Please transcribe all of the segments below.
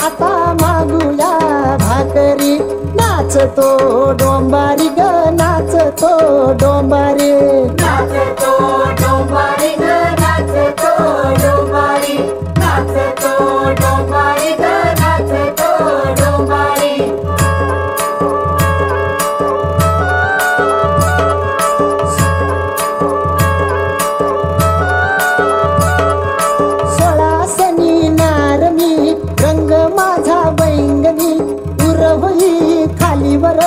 आता मागूया भाकरी नाचतो डोंबारी ग नाचतो डोंबारी नाचतो डोंबारी ग नाचतो डोंबारी नाचतो डोंबारी ग नाचतो डोंबारी रंग माझा बैंगनी उरवही खालीवर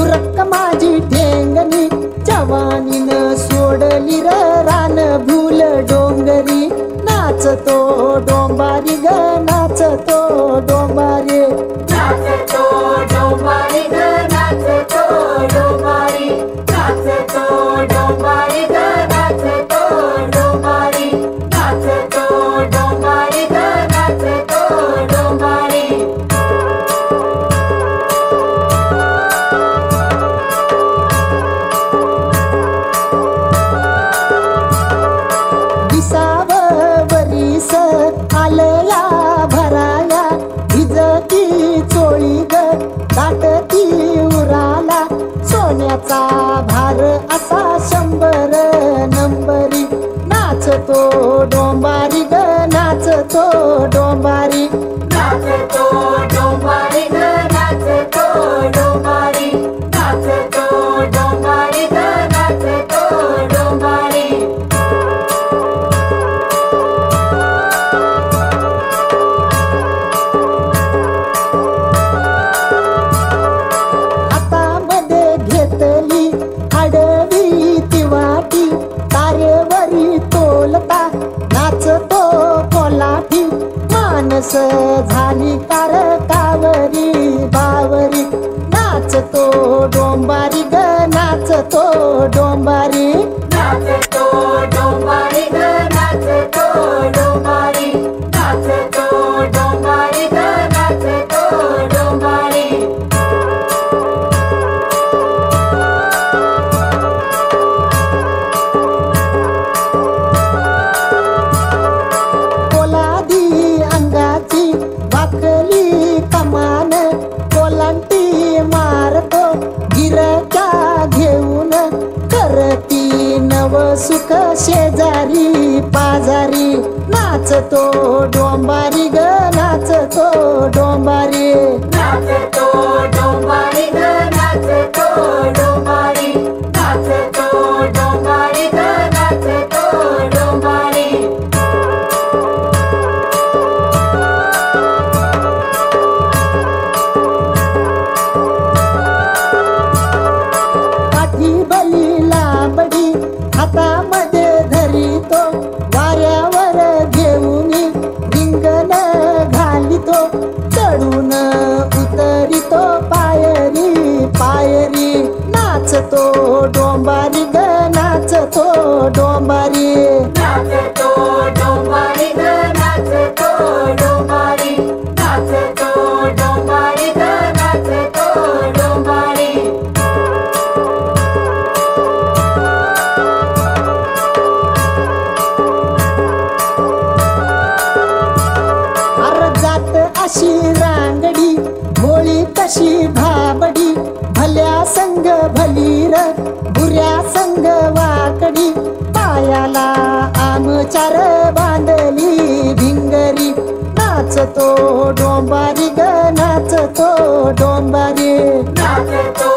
उरक माझी ठेंगणी जवानीनं सोडली र रान भूल डोंगरी नाचतो डोंबारी ग नाचतो डोंबारी नाचतो डोंबारी ग नाचतो डोंबारी नाचतो डोंबारी ग नाचतो डोंबारी नाचतो डोंबारी ग नाचतो डोंबारी विसावरीस आलया भराया भिजती चोळी ग दाटती उराला सोन्याचा भार असा 100 नंबरी नाचतो डोंबारी ग नाचतो डोंबारी नाचतो डोंबारी ग नाचतो डोंबारी नाचतो डोंबारी ग नाचतो डोंबारी हातामध्ये घेतली आडवी ती वाटी तारेवरी तोलता नाचतो कोलाठी मानस झाली कारकावरी बावरी नाचतो डोंबारी ग नाचतो डोंबारी नाचतो डोंबारी ग नाचतो डोंबारी नाचतो डोंबारी ग नाचतो डोंबारी पोलादी अंगाची वाकली कमान कोलांटी मारतो गिरक्या घेऊन करती नव सुख शेजारी पाजारी नाचतो डोंबारी ग नाचतो डोंबारी नाचतो डोंबारी ग नाचतो डोंबारी नाचतो डोंबारी ग नाचतो डोंबारी पाठी बली लांबडी हातामध्ये धरितो वाऱ्यावर घेऊन रिंगण घालितो चढून उतरितो पायरी पायरी नाचतो डोंबारी ग नाचतो डोंबारी नाचतो डोंबारी ग नाचतो डोंबारी नाचतो डोंबारी ग नाचतो डोंबारी जात अशी रांगडी भोळी तशी भाबडी भल्या संग भलीर बुऱ्या संग वाकडी पायाला आमचार बांधली भिंगरी नाचतो डोंबारी ग नाचतो डोंबारी नाचतो